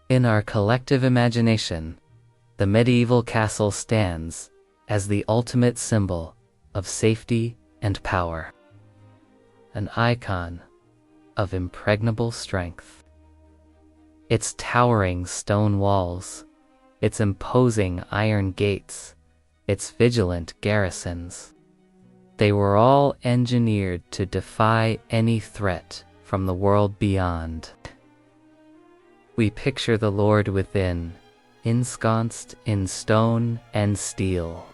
In our collective imagination, the medieval castle stands as the ultimate symbol of safety and power, an icon of impregnable strength. Its towering stone walls, its imposing iron gates, its vigilant garrisons, they were all engineered to defy any threat from the world beyond. We picture the Lord within, ensconced in stone and steel,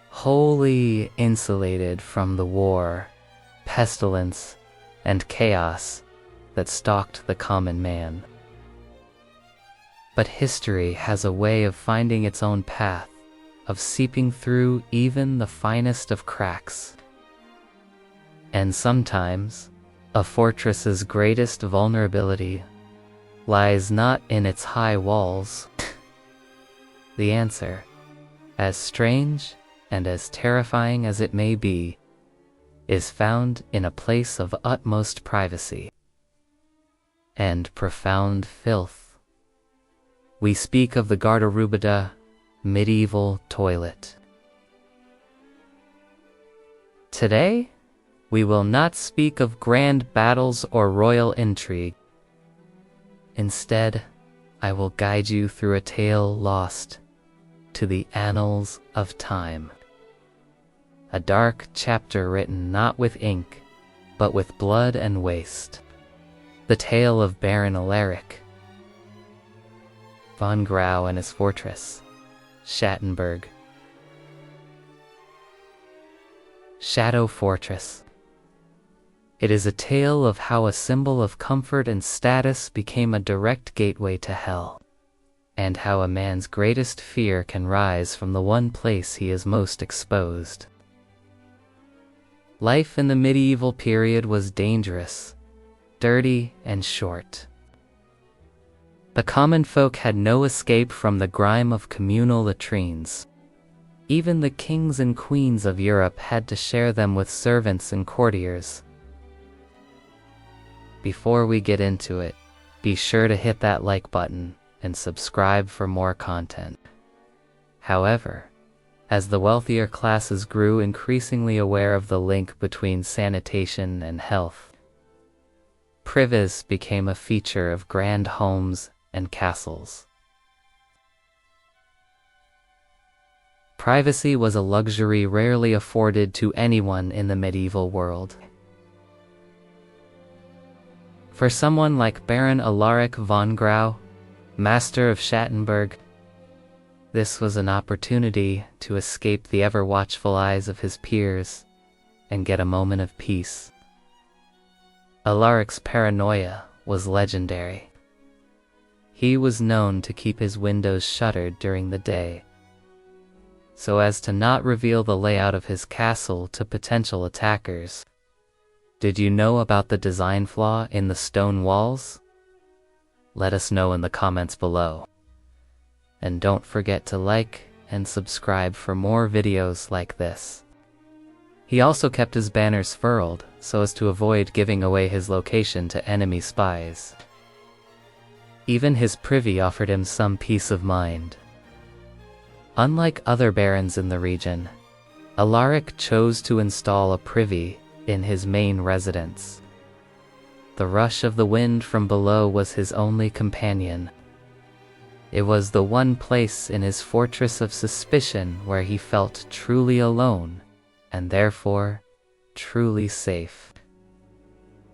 wholly insulated from the war, pestilence, and chaos that stalked the common man. But history has a way of finding its own path, of seeping through even the finest of cracks. And sometimes, a fortress's greatest vulnerability lies not in its high walls. The answer, as strange and as terrifying as it may be, is found in a place of utmost privacy and profound filth. We speak of the Garderubada medieval toilet. Today, we will not speak of grand battles or royal intrigue. Instead, I will guide you through a tale lost to the annals of time. A dark chapter written not with ink, but with blood and waste. The tale of Baron Alaric von Grau and his fortress, Schattenberg. Shadow Fortress. It is a tale of how a symbol of comfort and status became a direct gateway to hell, and how a man's greatest fear can rise from the one place he is most exposed. Life in the medieval period was dangerous, dirty, and short. The common folk had no escape from the grime of communal latrines. Even the kings and queens of Europe had to share them with servants and courtiers. Before we get into it, be sure to hit that like button and subscribe for more content. However, as the wealthier classes grew increasingly aware of the link between sanitation and health, privies became a feature of grand homes and castles. Privacy was a luxury rarely afforded to anyone in the medieval world. For someone like Baron Alaric von Grau, master of Schattenberg, this was an opportunity to escape the ever-watchful eyes of his peers and get a moment of peace. Alaric's paranoia was legendary. He was known to keep his windows shuttered during the day, so as to not reveal the layout of his castle to potential attackers. Did you know about the design flaw in the stone walls? Let us know in the comments below. And don't forget to like and subscribe for more videos like this. He also kept his banners furled so as to avoid giving away his location to enemy spies. Even his privy offered him some peace of mind. Unlike other barons in the region, Alaric chose to install a privy in his main residence. The rush of the wind from below was his only companion. It was the one place in his fortress of suspicion where he felt truly alone, and therefore truly safe.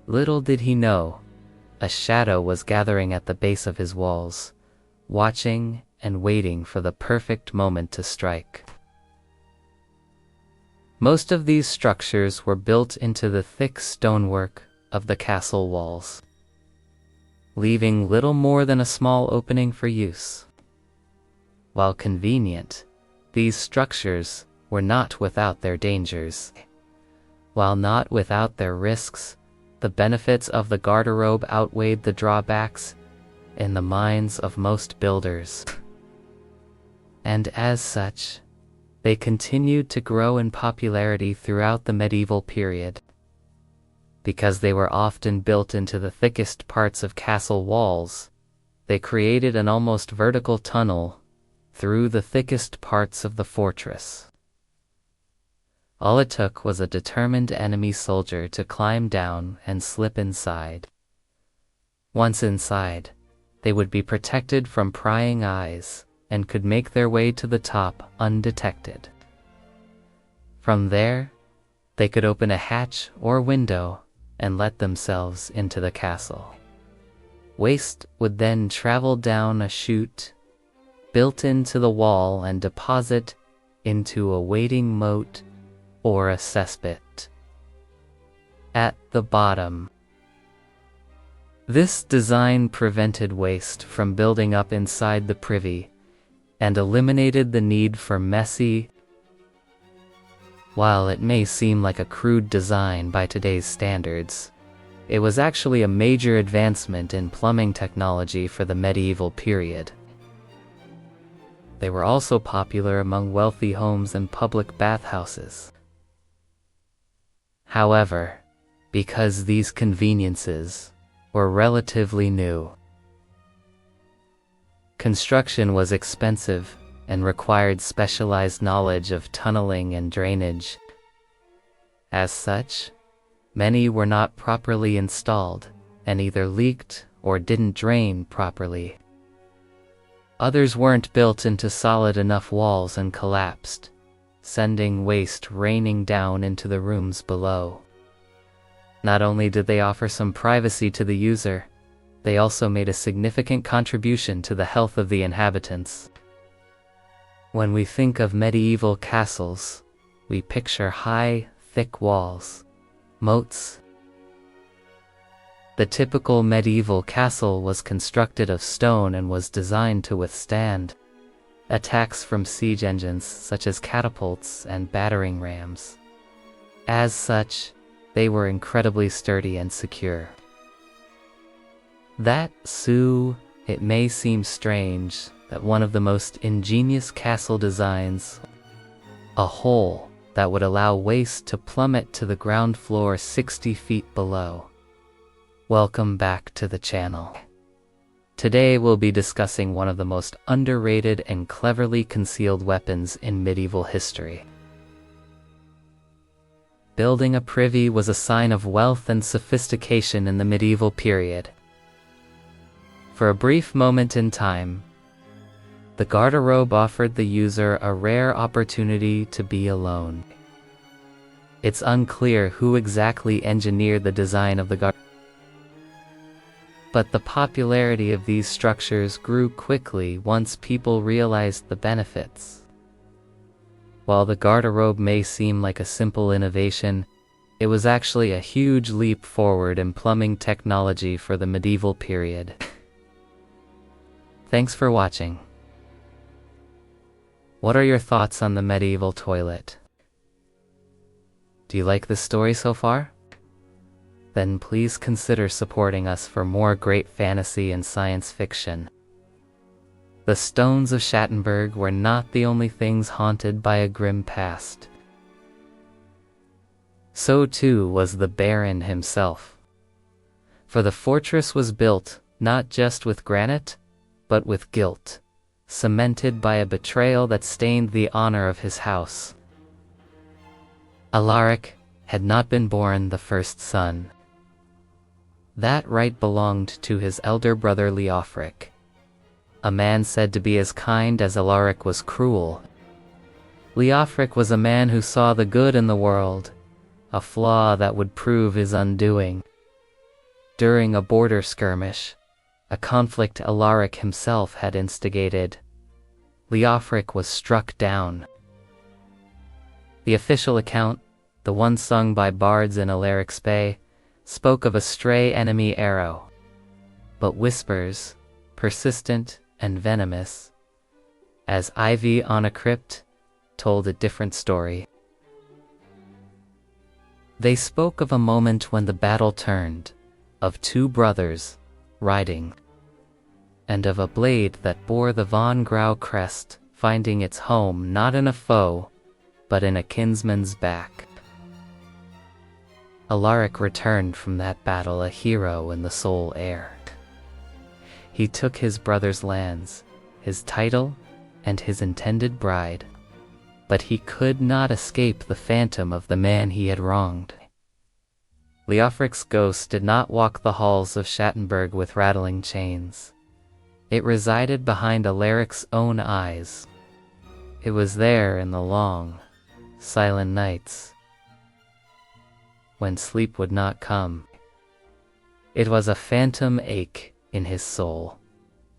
Little did he know, a shadow was gathering at the base of his walls, watching and waiting for the perfect moment to strike. Most of these structures were built into the thick stonework of the castle walls, leaving little more than a small opening for use. While convenient, these structures were not without their dangers. While not without their risks, the benefits of the garderobe outweighed the drawbacks in the minds of most builders. And as such, they continued to grow in popularity throughout the medieval period. Because they were often built into the thickest parts of castle walls, they created an almost vertical tunnel through the thickest parts of the fortress. All it took was a determined enemy soldier to climb down and slip inside. Once inside, they would be protected from prying eyes and could make their way to the top undetected. From there, they could open a hatch or window and let themselves into the castle. Waste would then travel down a chute built into the wall and deposit into a waiting moat or a cesspit at the bottom. This design prevented waste from building up inside the privy and eliminated the need for messy. While it may seem like a crude design by today's standards, it was actually a major advancement in plumbing technology for the medieval period. They were also popular among wealthy homes and public bathhouses. However, because these conveniences were relatively new, construction was expensive and required specialized knowledge of tunneling and drainage. As such, many were not properly installed and either leaked or didn't drain properly. Others weren't built into solid enough walls and collapsed, sending waste raining down into the rooms below. Not only did they offer some privacy to the user, they also made a significant contribution to the health of the inhabitants. When we think of medieval castles, we picture high, thick walls, moats. The typical medieval castle was constructed of stone and was designed to withstand attacks from siege engines such as catapults and battering rams. As such, they were incredibly sturdy and secure. It may seem strange that one of the most ingenious castle designs, a hole that would allow waste to plummet to the ground floor 60 feet below. Welcome back to the channel. Today we'll be discussing one of the most underrated and cleverly concealed weapons in medieval history. Building a privy was a sign of wealth and sophistication in the medieval period. For a brief moment in time, the garderobe offered the user a rare opportunity to be alone. It's unclear who exactly engineered the design of the garderobe, but the popularity of these structures grew quickly once people realized the benefits. While the garderobe may seem like a simple innovation, it was actually a huge leap forward in plumbing technology for the medieval period. Thanks for watching. What are your thoughts on the medieval toilet? Do you like this story so far? Then please consider supporting us for more great fantasy and science fiction. The stones of Schattenberg were not the only things haunted by a grim past. So too was the Baron himself. For the fortress was built not just with granite, but with guilt, cemented by a betrayal that stained the honor of his house. Alaric had not been born the first son. That right belonged to his elder brother Leofric, a man said to be as kind as Alaric was cruel. Leofric was a man who saw the good in the world, a flaw that would prove his undoing. During a border skirmish, a conflict Alaric himself had instigated, Leofric was struck down. The official account, the one sung by bards in Alaric's Bay, spoke of a stray enemy arrow, but whispers, persistent and venomous, as ivy on a crypt, told a different story. They spoke of a moment when the battle turned, of two brothers riding, and of a blade that bore the von Grau crest finding its home not in a foe, but in a kinsman's back. Alaric returned from that battle a hero and the sole heir. He took his brother's lands, his title, and his intended bride, but he could not escape the phantom of the man he had wronged. Leofric's ghost did not walk the halls of Schattenberg with rattling chains. It resided behind Alaric's own eyes. It was there in the long, silent nights, when sleep would not come. It was a phantom ache in his soul,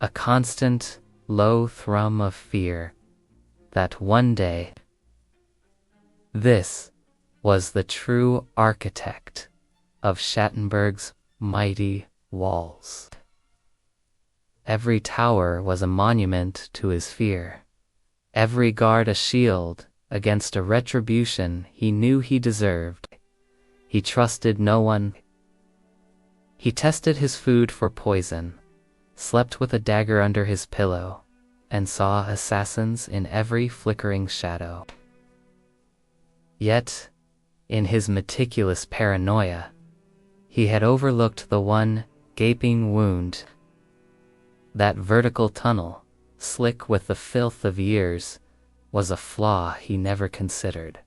a constant, low thrum of fear that one day this was the true architect of Schattenberg's mighty walls. Every tower was a monument to his fear, every guard a shield against a retribution he knew he deserved. He trusted no one. He tested his food for poison, slept with a dagger under his pillow, and saw assassins in every flickering shadow. Yet, in his meticulous paranoia, he had overlooked the one gaping wound. That vertical tunnel, slick with the filth of years, was a flaw he never considered.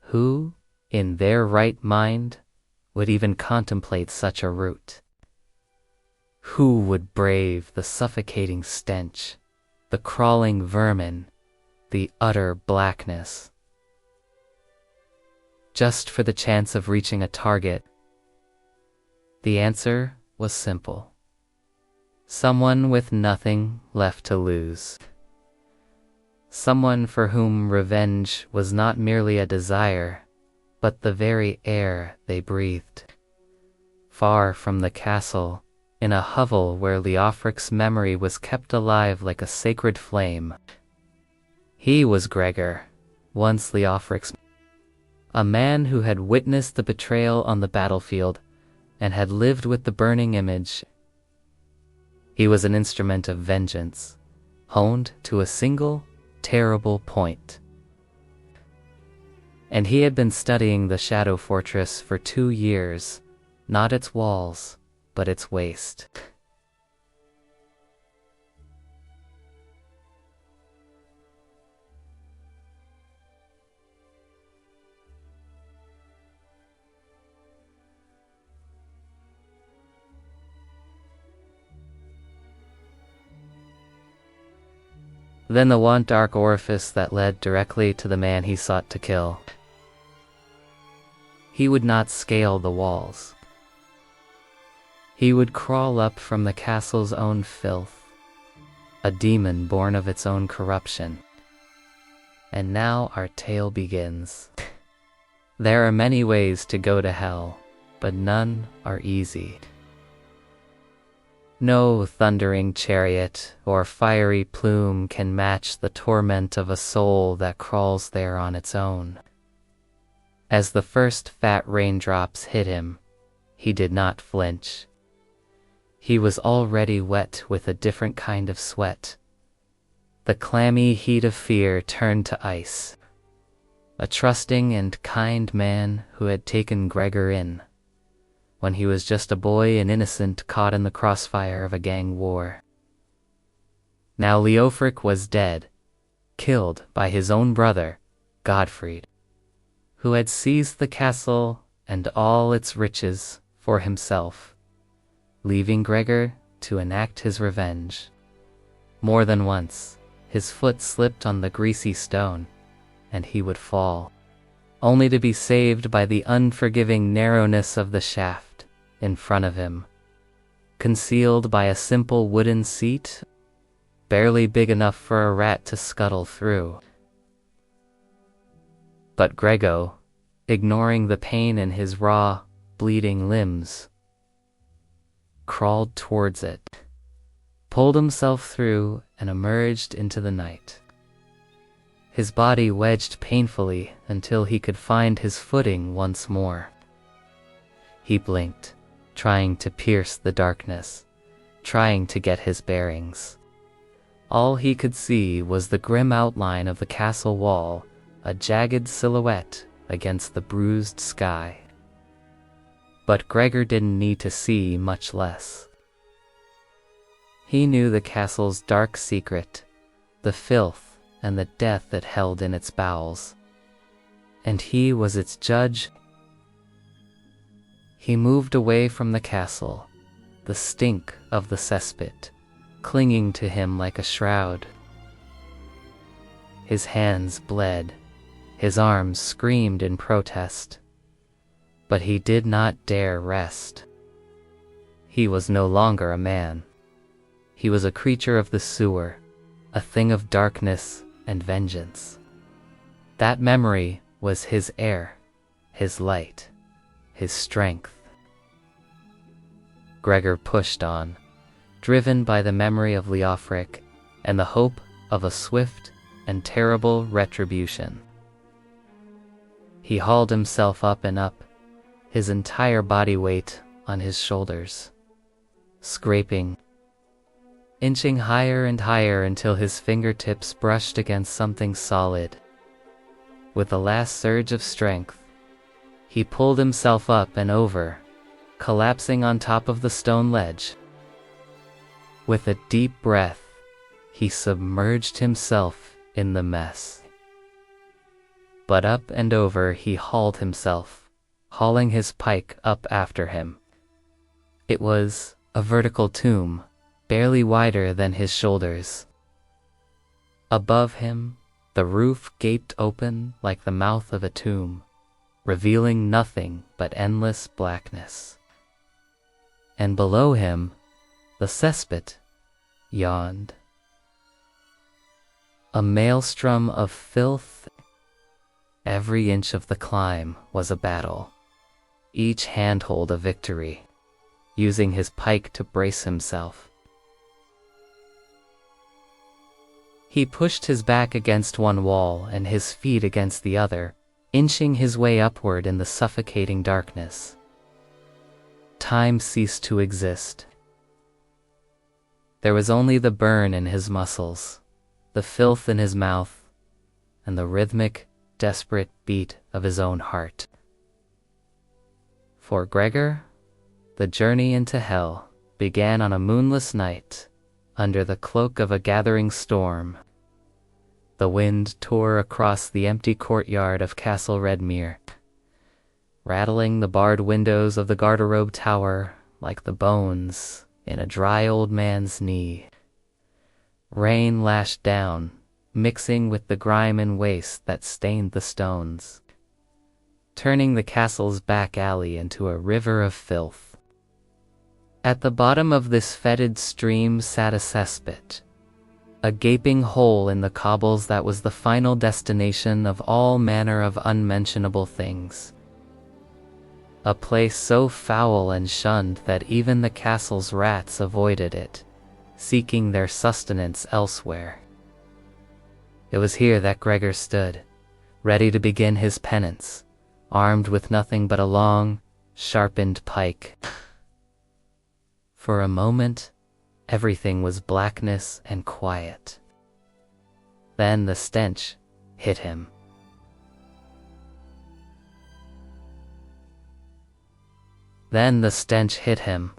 Who, in their right mind, would even contemplate such a route? Who would brave the suffocating stench, the crawling vermin, the utter blackness, just for the chance of reaching a target? The answer was simple. Someone with nothing left to lose. Someone for whom revenge was not merely a desire, but the very air they breathed. Far from the castle, in a hovel where Leofric's memory was kept alive like a sacred flame. He was Gregor, once Leofric's, a man who had witnessed the betrayal on the battlefield and had lived with the burning image. He was an instrument of vengeance, honed to a single, terrible point. And he had been studying the Shadow Fortress for 2 years, not its walls, but its waste. Then the one dark orifice that led directly to the man he sought to kill. He would not scale the walls. He would crawl up from the castle's own filth, a demon born of its own corruption. And now our tale begins. There are many ways to go to hell, but none are easy. No thundering chariot or fiery plume can match the torment of a soul that crawls there on its own. As the first fat raindrops hit him, he did not flinch. He was already wet with a different kind of sweat. The clammy heat of fear turned to ice. A trusting and kind man who had taken Gregor in, when he was just a boy and innocent caught in the crossfire of a gang war. Now Leofric was dead, killed by his own brother, Godfried, who had seized the castle and all its riches for himself, leaving Gregor to enact his revenge. More than once, his foot slipped on the greasy stone, and he would fall, only to be saved by the unforgiving narrowness of the shaft in front of him, concealed by a simple wooden seat, barely big enough for a rat to scuttle through. But Grego, ignoring the pain in his raw, bleeding limbs, crawled towards it, pulled himself through, and emerged into the night. His body wedged painfully until he could find his footing once more. He blinked, trying to pierce the darkness, trying to get his bearings. All he could see was the grim outline of the castle wall, a jagged silhouette against the bruised sky. But Gregor didn't need to see much less. He knew the castle's dark secret, the filth and the death it held in its bowels. And he was its judge. He moved away from the castle, the stink of the cesspit clinging to him like a shroud. His hands bled, his arms screamed in protest, but he did not dare rest. He was no longer a man. He was a creature of the sewer, a thing of darkness and vengeance. That memory was his air, his light, his strength. Gregor pushed on, driven by the memory of Leofric and the hope of a swift and terrible retribution. He hauled himself up and up, his entire body weight on his shoulders, scraping, inching higher and higher until his fingertips brushed against something solid. With the last surge of strength, he pulled himself up and over, collapsing on top of the stone ledge. With a deep breath, he submerged himself in the mess. But up and over he hauled himself, hauling his pike up after him. It was a vertical tomb, barely wider than his shoulders. Above him, the roof gaped open like the mouth of a tomb, revealing nothing but endless blackness. And below him, the cesspit yawned. A maelstrom of filth. Every inch of the climb was a battle, each handhold a victory, using his pike to brace himself. He pushed his back against one wall and his feet against the other, inching his way upward in the suffocating darkness. Time ceased to exist. There was only the burn in his muscles, the filth in his mouth, and the rhythmic, desperate beat of his own heart. For Gregor, the journey into hell began on a moonless night, under the cloak of a gathering storm. The wind tore across the empty courtyard of Castle Redmere, rattling the barred windows of the garderobe tower like the bones in a dry old man's knee. Rain lashed down, mixing with the grime and waste that stained the stones, turning the castle's back alley into a river of filth. At the bottom of this fetid stream sat a cesspit, a gaping hole in the cobbles that was the final destination of all manner of unmentionable things. A place so foul and shunned that even the castle's rats avoided it, seeking their sustenance elsewhere. It was here that Gregor stood, ready to begin his penance, armed with nothing but a long, sharpened pike. For a moment, everything was blackness and quiet. Then the stench hit him.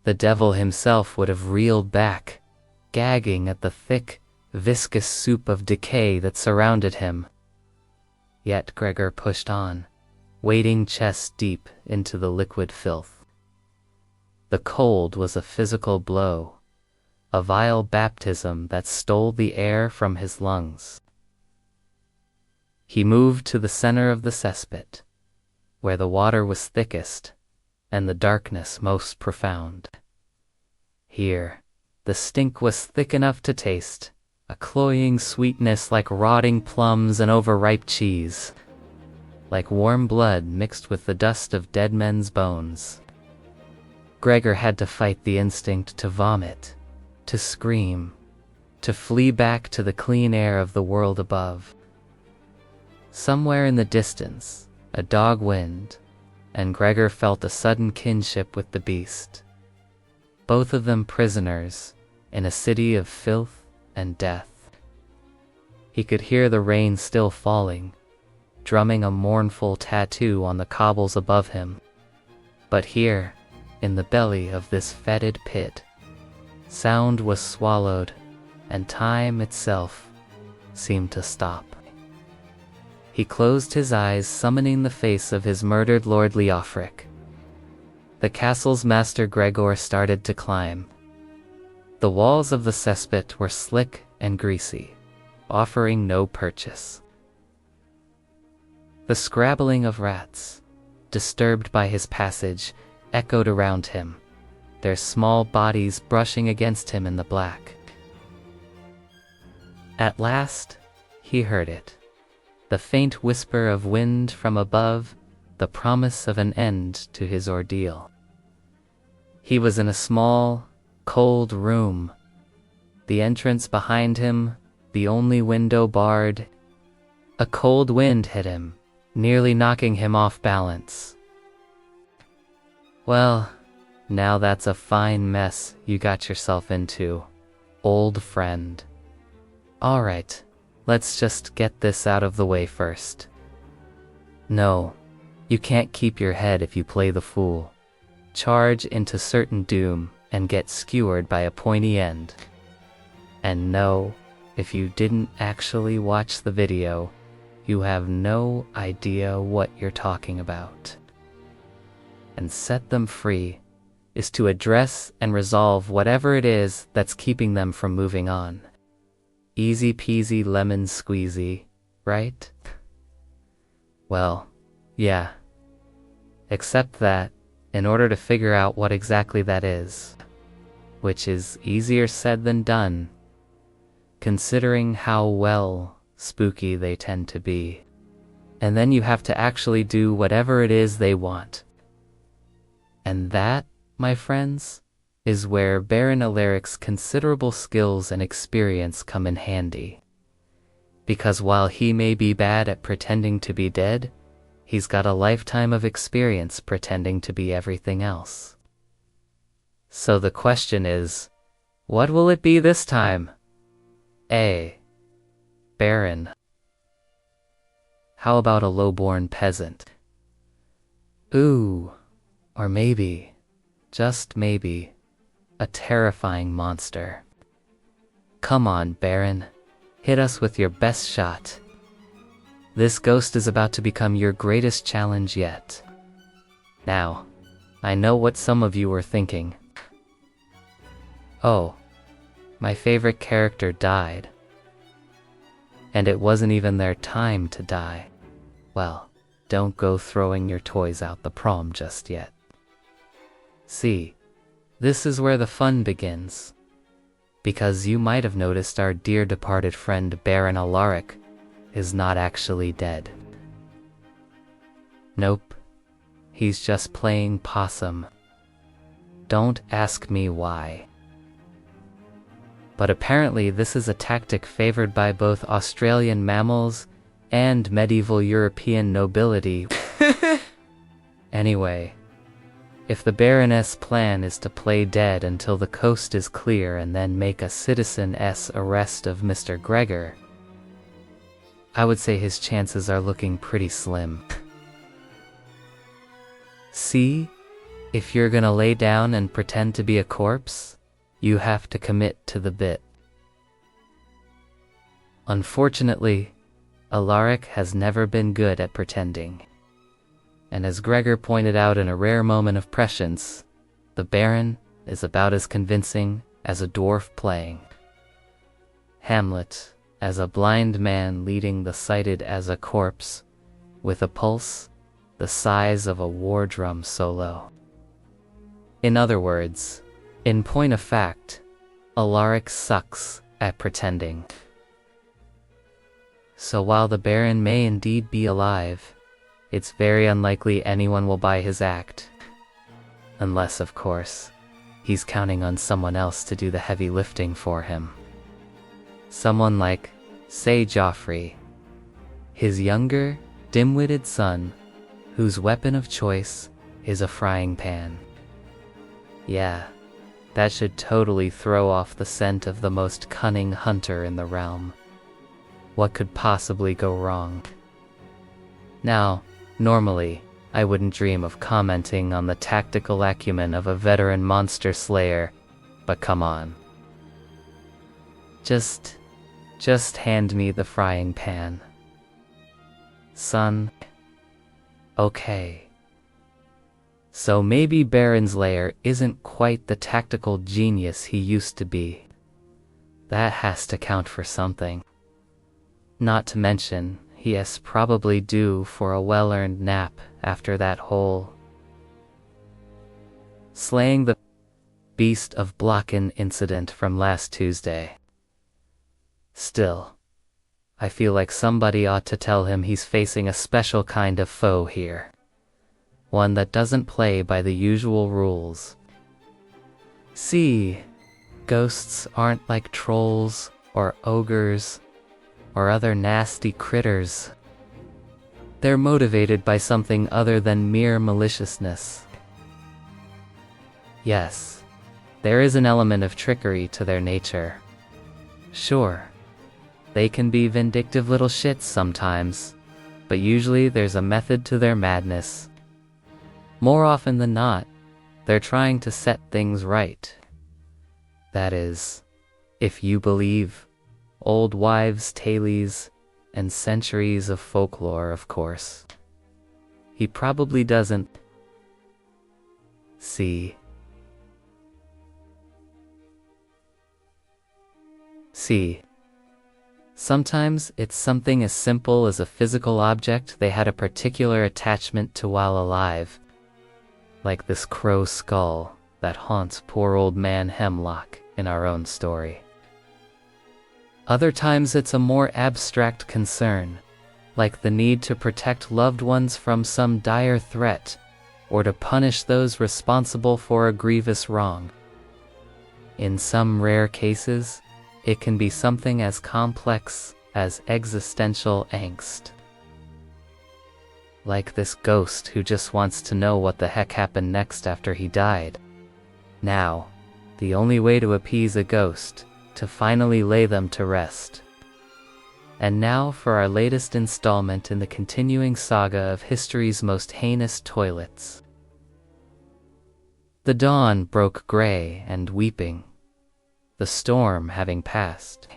The devil himself would have reeled back, gagging at the thick, viscous soup of decay that surrounded him. Yet Gregor pushed on, wading chest deep into the liquid filth. The cold was a physical blow, a vile baptism that stole the air from his lungs. He moved to the center of the cesspit, where the water was thickest and the darkness most profound. Here, the stink was thick enough to taste, a cloying sweetness like rotting plums and overripe cheese, like warm blood mixed with the dust of dead men's bones. Gregor had to fight the instinct to vomit, to scream, to flee back to the clean air of the world above. Somewhere in the distance, a dog whinnied, and Gregor felt a sudden kinship with the beast. Both of them prisoners in a city of filth and death. He could hear the rain still falling, drumming a mournful tattoo on the cobbles above him. But here, in the belly of this fetid pit, Sound was swallowed, and time itself seemed to stop. He closed his eyes, summoning the face of his murdered Lord Leofric. The castle's master Gregor started to climb. The walls of the cesspit were slick and greasy, offering no purchase. The scrabbling of rats, disturbed by his passage, echoed around him, their small bodies brushing against him in the black. At last, he heard it, the faint whisper of wind from above, the promise of an end to his ordeal. He was in a small, cold room, the entrance behind him, the only window barred. A cold wind hit him, nearly knocking him off balance. Well, now that's a fine mess you got yourself into, old friend. All right, let's just get this out of the way first. No, you can't keep your head if you play the fool. Charge into certain doom and get skewered by a pointy end. And no, if you didn't actually watch the video, you have no idea what you're talking about. And set them free is to address and resolve whatever it is that's keeping them from moving on. Easy peasy lemon squeezy, right? Well, yeah. Except that, in order to figure out what exactly that is, which is easier said than done, considering how well spooky they tend to be, and then you have to actually do whatever it is they want. And that, my friends, is where Baron Alaric's considerable skills and experience come in handy. Because while he may be bad at pretending to be dead, he's got a lifetime of experience pretending to be everything else. So the question is, what will it be this time? A. Baron. How about a low-born peasant? Ooh, or maybe, just maybe, a terrifying monster. Come on, Baron, hit us with your best shot. This ghost is about to become your greatest challenge yet. Now, I know what some of you were thinking. Oh, my favorite character died. And it wasn't even their time to die. Well, don't go throwing your toys out the prom just yet. See, this is where the fun begins. Because you might have noticed our dear departed friend Baron Alaric is not actually dead. Nope, he's just playing possum. Don't ask me why. But apparently this is a tactic favored by both Australian mammals and medieval European nobility. Anyway, if the Baroness' plan is to play dead until the coast is clear and then make a citizen-s arrest of Mr. Gregor, I would say his chances are looking pretty slim. See, if you're gonna lay down and pretend to be a corpse, you have to commit to the bit. Unfortunately, Alaric has never been good at pretending. And as Gregor pointed out in a rare moment of prescience, the Baron is about as convincing as a dwarf playing. Hamlet, as a blind man leading the sighted as a corpse, with a pulse the size of a war drum solo. In other words, in point of fact, Alaric sucks at pretending. So while the Baron may indeed be alive, it's very unlikely anyone will buy his act. Unless, of course, he's counting on someone else to do the heavy lifting for him. Someone like, say, Joffrey, his younger, dim-witted son, whose weapon of choice is a frying pan. Yeah, that should totally throw off the scent of the most cunning hunter in the realm. What could possibly go wrong? Now, normally, I wouldn't dream of commenting on the tactical acumen of a veteran monster slayer, But come on. Just hand me the frying pan. Son. Okay. So maybe Baron's lair isn't quite the tactical genius he used to be. That has to count for something. Not to mention, he is probably due for a well-earned nap after that whole slaying the beast of Blocken incident from last Tuesday. Still, I feel like somebody ought to tell him he's facing a special kind of foe here. One that doesn't play by the usual rules. See, ghosts aren't like trolls or ogres or other nasty critters. They're motivated by something other than mere maliciousness. Yes, there is an element of trickery to their nature. Sure, they can be vindictive little shits sometimes, but usually there's a method to their madness. More often than not, they're trying to set things right. That is, if you believe old wives' tales and centuries of folklore, of course. He probably doesn't. See, sometimes it's something as simple as a physical object they had a particular attachment to while alive, like this crow skull that haunts poor old man Hemlock in our own story. Other times it's a more abstract concern, like the need to protect loved ones from some dire threat, or to punish those responsible for a grievous wrong. In some rare cases, it can be something as complex as existential angst. Like this ghost who just wants to know what the heck happened next after he died. Now, the only way to appease a ghost, to finally lay them to rest. And now for our latest installment in the continuing saga of history's most heinous toilets. The dawn broke gray and weeping, the storm having passed.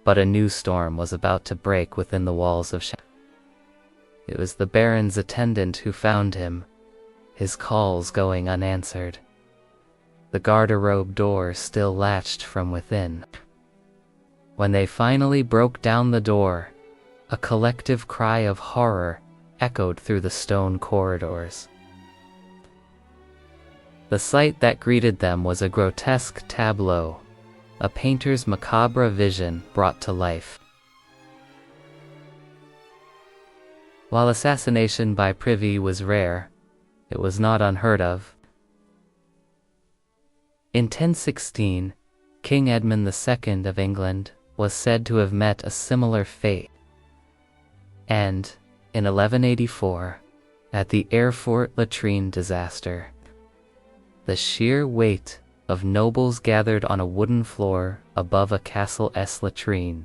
But a new storm was about to break within the walls of It was the Baron's attendant who found him, his calls going unanswered. The garderobe door still latched from within. When they finally broke down the door, a collective cry of horror echoed through the stone corridors. The sight that greeted them was a grotesque tableau, a painter's macabre vision brought to life. While assassination by privy was rare, it was not unheard of. In 1016, King Edmund II of England was said to have met a similar fate. And, in 1184, at the Erfurt latrine disaster, the sheer weight of nobles gathered on a wooden floor above a castle-s latrine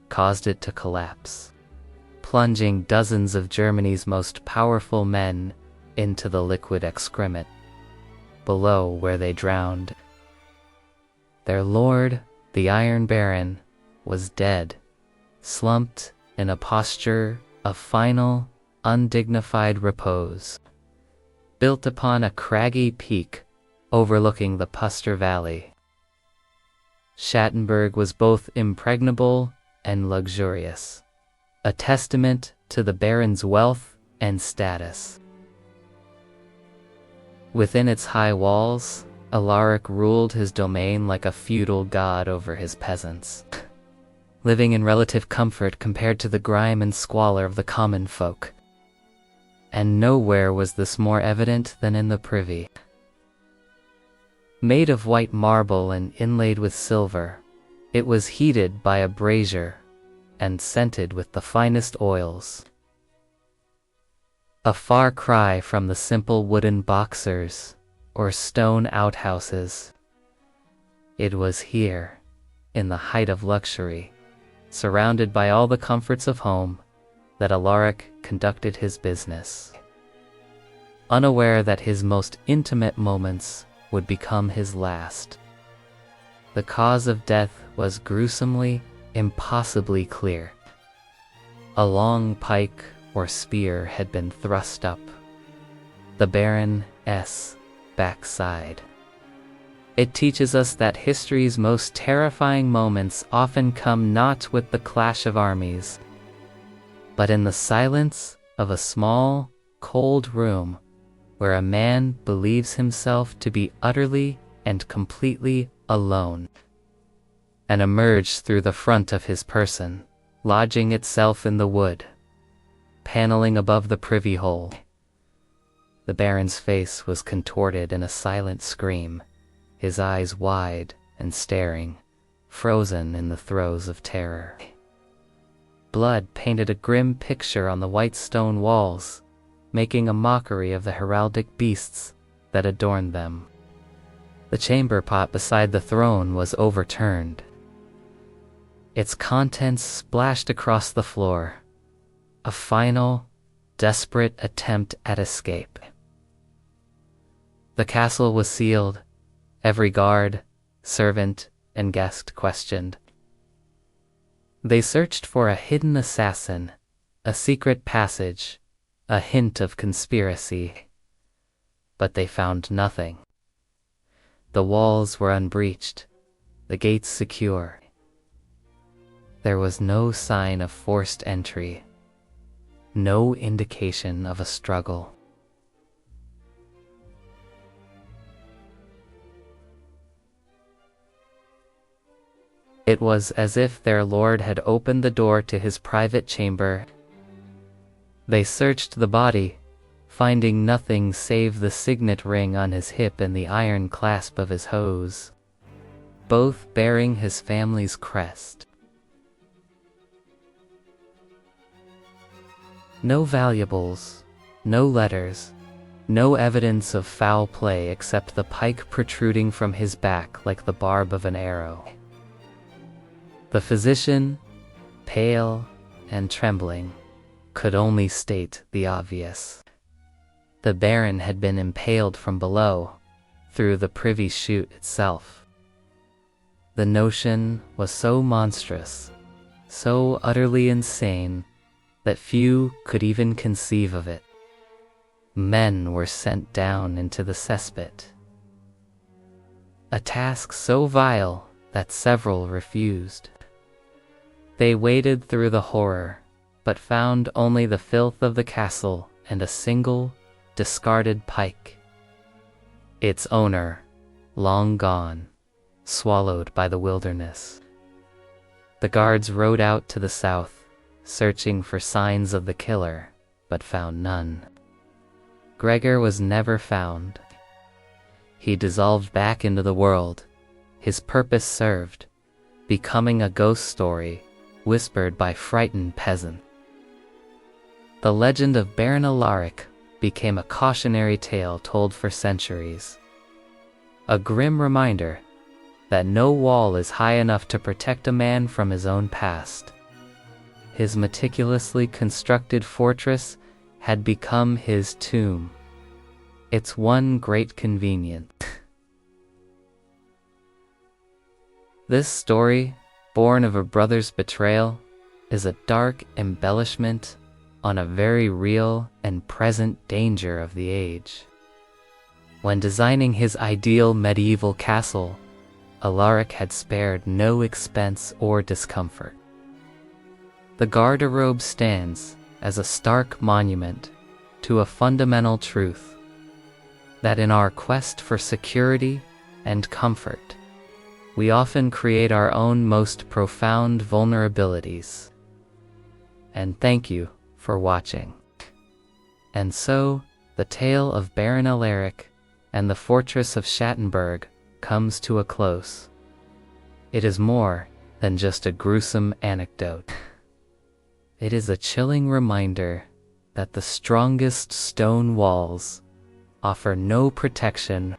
caused it to collapse, plunging dozens of Germany's most powerful men into the liquid excrement, below where they drowned. Their lord, the Iron Baron, was dead, slumped in a posture of final, undignified repose, built upon a craggy peak overlooking the Puster Valley. Schattenberg was both impregnable and luxurious, a testament to the Baron's wealth and status. Within its high walls, Alaric ruled his domain like a feudal god over his peasants, living in relative comfort compared to the grime and squalor of the common folk. And nowhere was this more evident than in the privy. Made of white marble and inlaid with silver, it was heated by a brazier and scented with the finest oils. A far cry from the simple wooden boxers or stone outhouses. It was here, in the height of luxury, surrounded by all the comforts of home, that Alaric conducted his business. Unaware that his most intimate moments would become his last. The cause of death was gruesomely, impossibly clear. A long pike or spear had been thrust up the Baron's backside. It teaches us that history's most terrifying moments often come not with the clash of armies, but in the silence of a small, cold room where a man believes himself to be utterly and completely alone, and emerged through the front of his person, lodging itself in the wood, paneling above the privy hole. The Baron's face was contorted in a silent scream, his eyes wide and staring, frozen in the throes of terror. Blood painted a grim picture on the white stone walls, making a mockery of the heraldic beasts that adorned them. The chamber pot beside the throne was overturned. Its contents splashed across the floor, a final, desperate attempt at escape. The castle was sealed, every guard, servant, and guest questioned. They searched for a hidden assassin, a secret passage, a hint of conspiracy, but they found nothing. The walls were unbreached, the gates secure. There was no sign of forced entry, no indication of a struggle. It was as if their lord had opened the door to his private chamber. They searched the body, finding nothing save the signet ring on his hip and the iron clasp of his hose, both bearing his family's crest. No valuables, no letters, no evidence of foul play except the pike protruding from his back like the barb of an arrow. The physician, pale and trembling, could only state the obvious. The Baron had been impaled from below, through the privy chute itself. The notion was so monstrous, so utterly insane, that few could even conceive of it. Men were sent down into the cesspit, a task so vile that several refused. They waded through the horror, but found only the filth of the castle and a single, discarded pike. Its owner, long gone, swallowed by the wilderness. The guards rode out to the south, searching for signs of the killer, but found none. Gregor was never found. He dissolved back into the world, his purpose served, becoming a ghost story whispered by frightened peasants. The legend of Baron Alaric became a cautionary tale told for centuries, a grim reminder that no wall is high enough to protect a man from his own past. His meticulously constructed fortress had become his tomb, its one great convenience. This story, born of a brother's betrayal, is a dark embellishment on a very real and present danger of the age. When designing his ideal medieval castle, Alaric had spared no expense or discomfort. The garderobe stands as a stark monument to a fundamental truth, that in our quest for security and comfort, we often create our own most profound vulnerabilities. And thank you for watching. And so, the tale of Baron Alaric and the fortress of Schattenberg comes to a close. It is more than just a gruesome anecdote. It is a chilling reminder that the strongest stone walls offer no protection.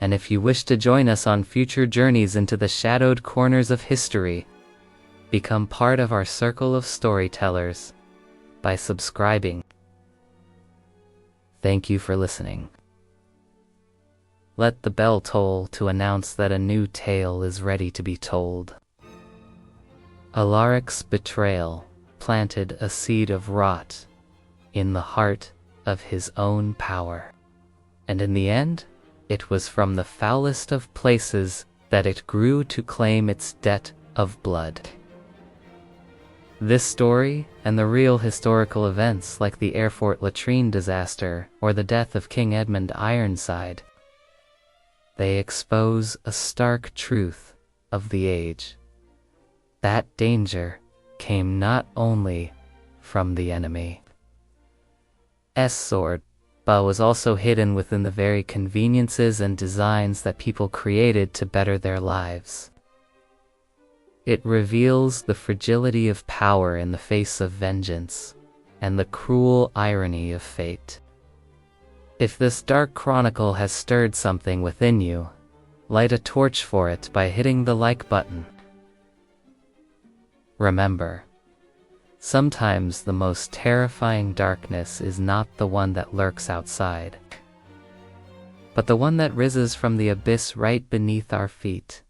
And if you wish to join us on future journeys into the shadowed corners of history, become part of our circle of storytellers by subscribing. Thank you for listening. let the bell toll to announce that a new tale is ready to be told. Alaric's betrayal planted a seed of rot in the heart of his own power, and in the end, it was from the foulest of places that it grew to claim its debt of blood. This story, and the real historical events like the Erfurt latrine disaster or the death of King Edmund Ironside, they expose a stark truth of the age. That danger came not only from the enemy's sword, but was also hidden within the very conveniences and designs that people created to better their lives. It reveals the fragility of power in the face of vengeance, and the cruel irony of fate. If this dark chronicle has stirred something within you, light a torch for it by hitting the like button. Remember, sometimes the most terrifying darkness is not the one that lurks outside, but the one that rises from the abyss right beneath our feet.